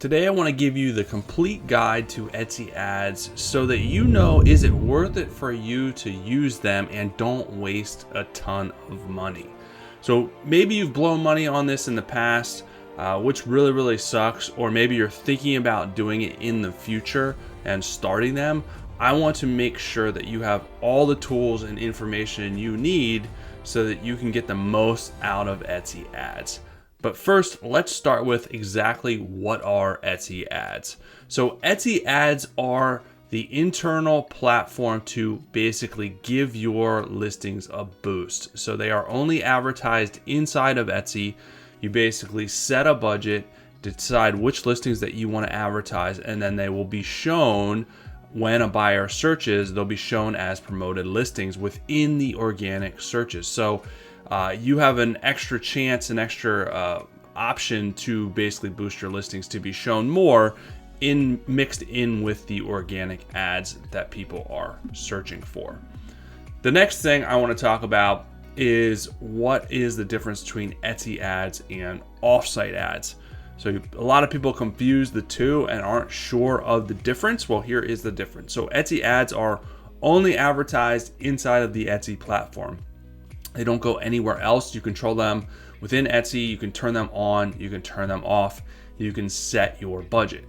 Today I want to give you the complete guide to Etsy ads so that you know, is it worth it for you to use them and don't waste a ton of money. So maybe you've blown money on this in the past, which really sucks, or maybe you're thinking about doing it in the future and starting them. I want to make sure that you have all the tools and information you need so that you can get the most out of Etsy ads. But first, let's start with exactly what are Etsy ads. So Etsy ads are the internal platform to basically give your listings a boost. So they are only advertised inside of Etsy. You basically set a budget, decide which listings that you want to advertise, and then they will be shown when a buyer searches. They'll be shown as promoted listings within the organic searches. So you have an extra chance, an extra option to basically boost your listings to be shown more mixed in with the organic ads that people are searching for. The next thing I want to talk about is what is the difference between Etsy ads and offsite ads. So a lot of people confuse the two and aren't sure of the difference. Well, here is the difference. So Etsy ads are only advertised inside of the Etsy platform. They don't go anywhere else. You control them within Etsy. You can turn them on, you can turn them off, you can set your budget.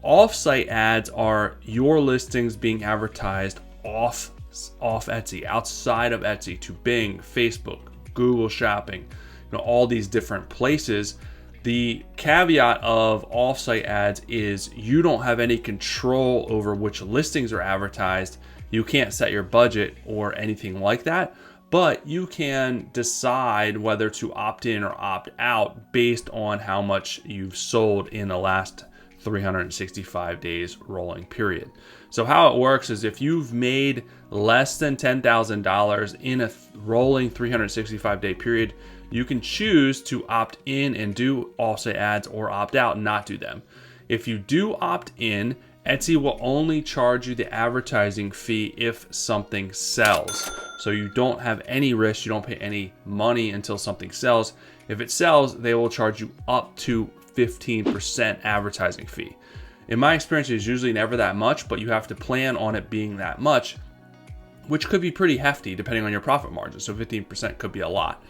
Offsite ads are your listings being advertised off Etsy, outside of Etsy, to Bing, Facebook, Google Shopping, all these different places. The caveat of offsite ads is you don't have any control over which listings are advertised. You can't set your budget or anything like that, but you can decide whether to opt in or opt out based on how much you've sold in the last 365 days rolling period. So how it works is if you've made less than $10,000 in a rolling 365 day period, you can choose to opt in and do offsite ads or opt out and not do them. If you do opt in, Etsy will only charge you the advertising fee if something sells. So you don't have any risk, you don't pay any money until something sells. If it sells, they will charge you up to 15% advertising fee. In my experience, it's usually never that much, but you have to plan on it being that much, which could be pretty hefty depending on your profit margin. So 15% could be a lot.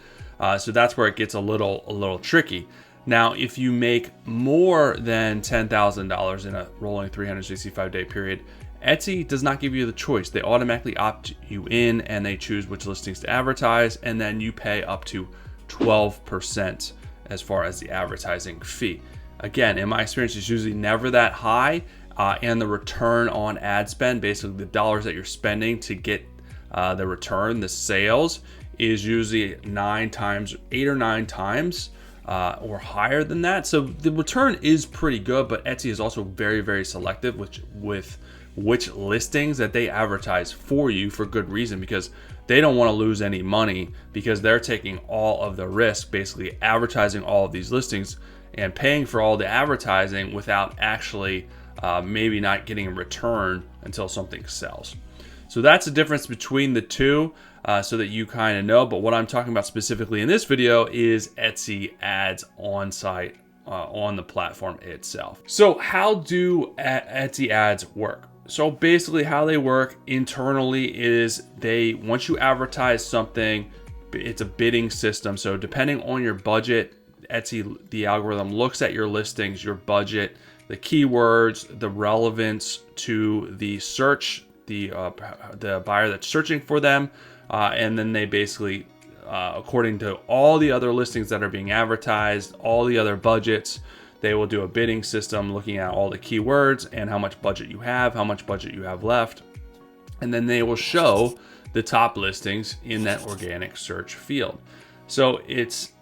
So that's where it gets a little tricky. Now, if you make more than $10,000 in a rolling 365 day period, Etsy does not give you the choice. They automatically opt you in and they choose which listings to advertise, and then you pay up to 12% as far as the advertising fee. Again, in my experience, it's usually never that high, and the return on ad spend, basically the dollars that you're spending to get the return, the sales, is usually 8 or 9 times or higher than that. So the return is pretty good, but Etsy is also very selective with which listings that they advertise for you, for good reason, because they don't want to lose any money, because they're taking all of the risk, basically advertising all of these listings and paying for all the advertising without actually maybe not getting a return until something sells. So that's the difference between the two, so that you kind of know. But what I'm talking about specifically in this video is Etsy ads on site, on the platform itself. So how do Etsy ads work? So basically how they work internally is once you advertise something, it's a bidding system. So depending on your budget, Etsy, the algorithm looks at your listings, your budget, the keywords, the relevance to the search, the buyer that's searching for them, and then they basically, according to all the other listings that are being advertised, all the other budgets, they will do a bidding system looking at all the keywords and how much budget you have, how much budget you have left, and then they will show the top listings in that organic search field. So it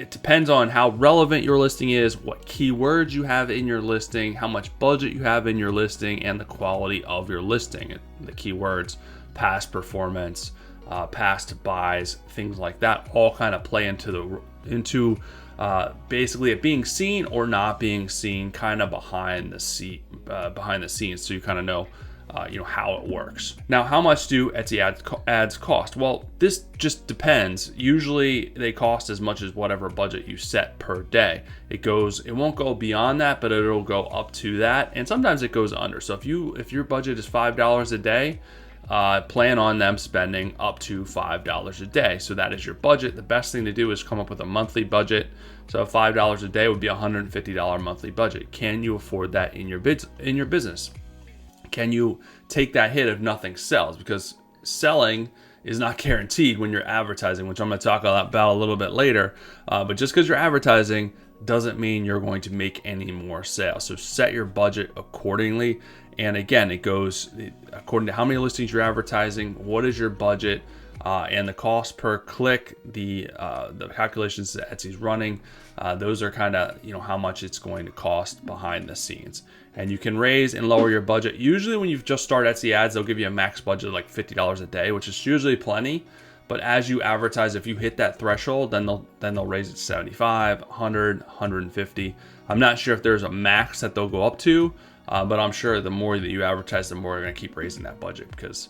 depends on how relevant your listing is, what keywords you have in your listing, how much budget you have in your listing, and the quality of your listing. The keywords, past performance, past buys, things like that, all kind of play into basically it being seen or not being seen, kind of behind the scenes. So you kind of know how it works. Now, how much do Etsy ads cost? Well, this just depends. Usually they cost as much as whatever budget you set per day. It won't go beyond that, but it'll go up to that. And sometimes it goes under. So if your budget is $5 a day, plan on them spending up to $5 a day. So that is your budget. The best thing to do is come up with a monthly budget. So $5 a day would be a $150 monthly budget. Can you afford that in your business? Can you take that hit if nothing sells? Because selling is not guaranteed when you're advertising, which I'm going to talk about a little bit later. But just because you're advertising doesn't mean you're going to make any more sales. So set your budget accordingly. And again, it goes according to how many listings you're advertising, what is your budget, and the cost per click, the calculations that Etsy's running. Those are kind of how much it's going to cost behind the scenes. And you can raise and lower your budget. Usually when you just start Etsy ads, they'll give you a max budget of like $50 a day, which is usually plenty. But as you advertise, if you hit that threshold, then they'll raise it to 75, 100, 150. I'm not sure if there's a max that they'll go up to, but I'm sure the more that you advertise, the more they're going to keep raising that budget because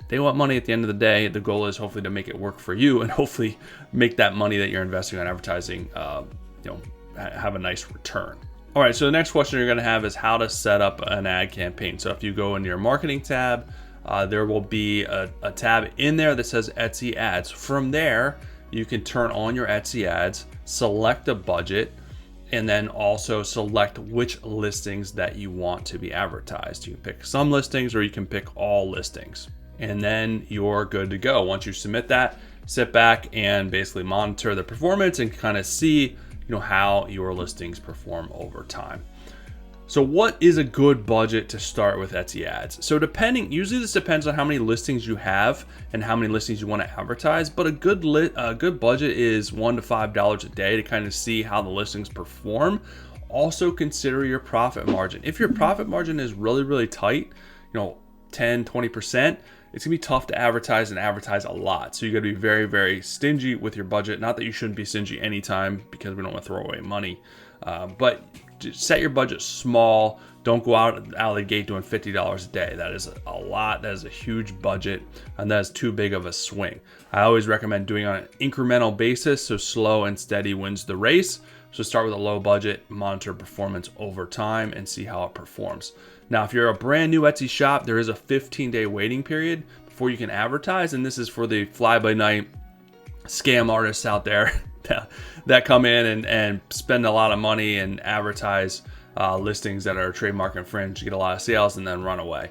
they want money at the end of the day. The goal is hopefully to make it work for you and hopefully make that money that you're investing on advertising, have a nice return. All right, so the next question you're going to have is how to set up an ad campaign. So if you go into your marketing tab, there will be a tab in there that says Etsy ads. From there, you can turn on your Etsy ads, select a budget, and then also select which listings that you want to be advertised. You can pick some listings or you can pick all listings. And then you're good to go. Once you submit that, sit back and basically monitor the performance and kind of see how your listings perform over time. So what is a good budget to start with Etsy ads? So usually this depends on how many listings you have and how many listings you want to advertise, but a good budget is $1 to $5 a day to kind of see how the listings perform. Also consider your profit margin. If your profit margin is really, really tight, 10, 20%, it's gonna be tough to advertise a lot. So you gotta be very, very stingy with your budget. Not that you shouldn't be stingy anytime because we don't want to throw away money, but just set your budget small. Don't go out of the gate doing $50 a day. That is a lot. That is a huge budget, and that is too big of a swing. I always recommend doing it on an incremental basis, so slow and steady wins the race. So start with a low budget, monitor performance over time, and see how it performs. Now, if you're a brand new Etsy shop, there is a 15-day waiting period before you can advertise, and this is for the fly-by-night scam artists out there that come in and spend a lot of money and advertise listings that are trademark infringed, get a lot of sales, and then run away.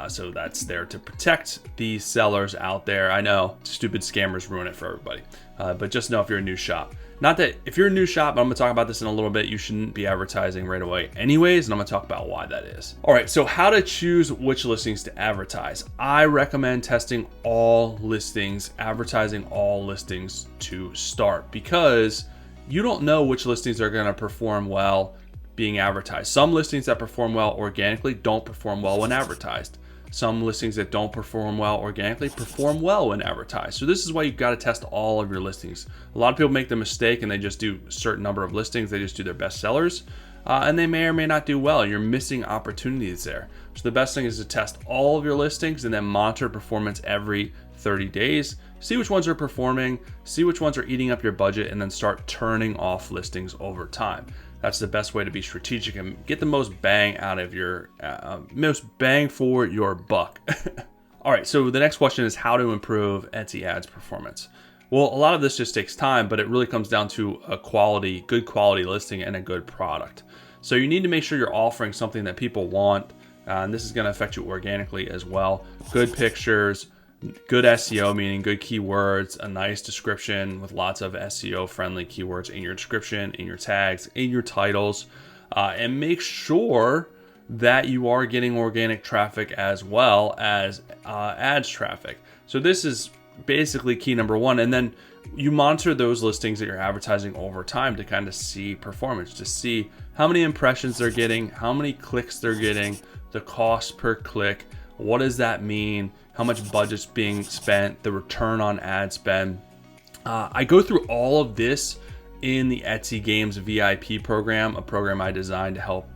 So that's there to protect the sellers out there. I know stupid scammers ruin it for everybody, but just know if you're a new shop. Not that if you're a new shop, I'm going to talk about this in a little bit, you shouldn't be advertising right away anyways, and I'm going to talk about why that is. All right, so how to choose which listings to advertise. I recommend testing all listings, advertising all listings to start, because you don't know which listings are going to perform well being advertised. Some listings that perform well organically don't perform well when advertised. Some listings that don't perform well organically perform well when advertised. So this is why you've got to test all of your listings. A lot of people make the mistake and they just do a certain number of listings. They just do their best sellers, and they may or may not do well. You're missing opportunities there. So the best thing is to test all of your listings and then monitor performance every 30 days. See which ones are performing, see which ones are eating up your budget, and then start turning off listings over time. That's the best way to be strategic and get the most bang out of your, most bang for your buck. All right, so the next question is how to improve Etsy ads performance. Well, a lot of this just takes time, but it really comes down to a good quality listing and a good product. So you need to make sure you're offering something that people want, and this is gonna affect you organically as well. Good pictures, good SEO, meaning good keywords, a nice description with lots of SEO friendly keywords in your description, in your tags, in your titles, and make sure that you are getting organic traffic as well as ads traffic. So this is basically key number one. And then you monitor those listings that you're advertising over time to kind of see performance, to see how many impressions they're getting, how many clicks they're getting, the cost per click. What does that mean? How much budget's being spent, the return on ad spend. I go through all of this in the Etsy Games VIP program, a program I designed to help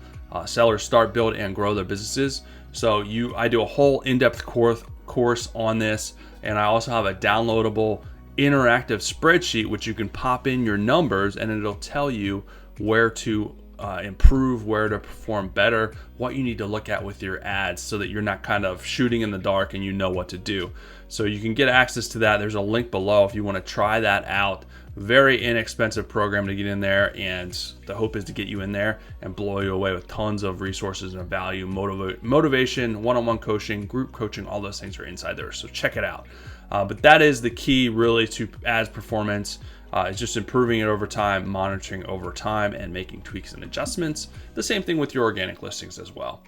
sellers start, build, and grow their businesses. So I do a whole in-depth course on this, and I also have a downloadable interactive spreadsheet which you can pop in your numbers, and it'll tell you where to improve, where to perform better, what you need to look at with your ads, so that you're not kind of shooting in the dark and you know what to do. So you can get access to that. There's a link below if you want to try that out. Very inexpensive program to get in there, and the hope is to get you in there and blow you away with tons of resources and value, motivation, one-on-one coaching, group coaching. All those things are inside there, so check it out. But that is the key really to ads performance. It's just improving it over time, monitoring over time, and making tweaks and adjustments. The same thing with your organic listings as well.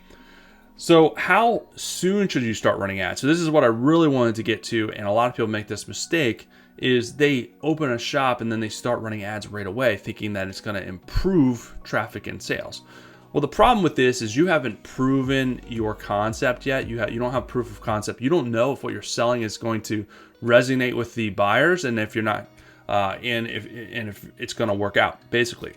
So how soon should you start running ads? So this is what I really wanted to get to, and a lot of people make this mistake, is they open a shop and then they start running ads right away, thinking that it's going to improve traffic and sales. Well, the problem with this is you haven't proven your concept yet. You don't have proof of concept. You don't know if what you're selling is going to resonate with the buyers, and if you're not, and if it's going to work out, basically.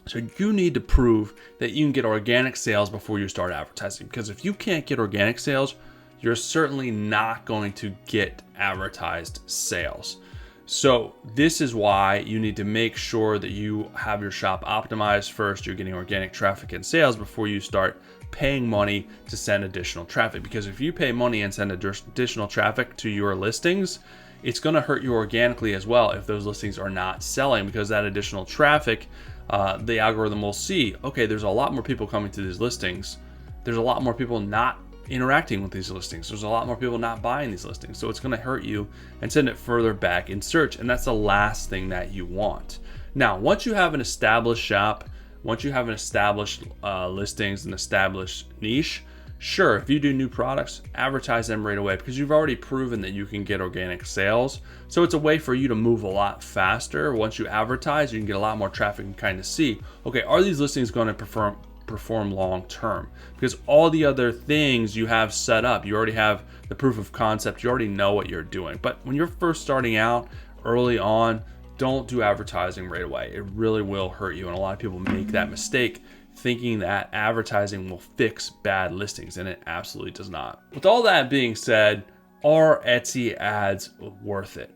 So you need to prove that you can get organic sales before you start advertising, because if you can't get organic sales, you're certainly not going to get advertised sales. So this is why you need to make sure that you have your shop optimized first. You're getting organic traffic and sales before you start paying money to send additional traffic. Because if you pay money and send additional traffic to your listings, it's going to hurt you organically as well if those listings are not selling, because that additional traffic, the algorithm will see, okay, there's a lot more people coming to these listings. There's a lot more people not interacting with these listings. There's a lot more people not buying these listings. So it's going to hurt you and send it further back in search. And that's the last thing that you want. Now, once you have an established shop, once you have an established listings, an established niche, sure, if you do new products, advertise them right away, because you've already proven that you can get organic sales. So it's a way for you to move a lot faster. Once you advertise, you can get a lot more traffic and kind of see, okay, are these listings going to perform long term? Because all the other things you have set up, you already have the proof of concept, you already know what you're doing. But when you're first starting out early on, don't do advertising right away. It really will hurt you, and a lot of people make that mistake, thinking that advertising will fix bad listings, and it absolutely does not. With all that being said, are Etsy ads worth it?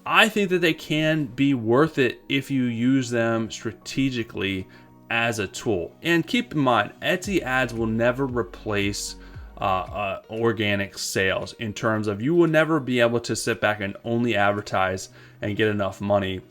I think that they can be worth it if you use them strategically as a tool. And keep in mind, Etsy ads will never replace organic sales, in terms of you will never be able to sit back and only advertise and get enough money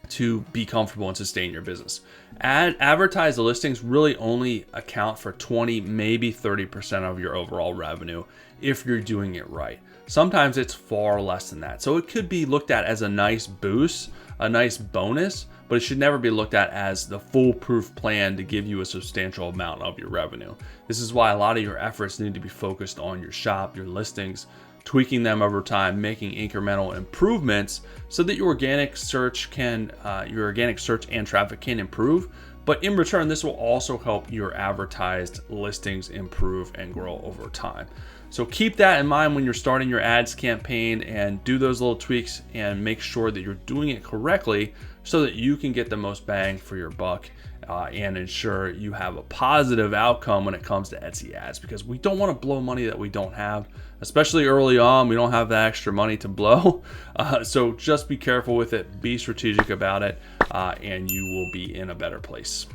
to be comfortable and sustain your business. Advertised listings really only account for 20, maybe 30% of your overall revenue if you're doing it right. Sometimes it's far less than that. So it could be looked at as a nice boost, a nice bonus, but it should never be looked at as the foolproof plan to give you a substantial amount of your revenue. This is why a lot of your efforts need to be focused on your shop, your listings, tweaking them over time, making incremental improvements so that your organic search and traffic can improve. But in return, this will also help your advertised listings improve and grow over time. So keep that in mind when you're starting your ads campaign, and do those little tweaks and make sure that you're doing it correctly so that you can get the most bang for your buck and ensure you have a positive outcome when it comes to Etsy ads, because we don't want to blow money that we don't have, especially early on. We don't have that extra money to blow. So just be careful with it, be strategic about it, and you will be in a better place.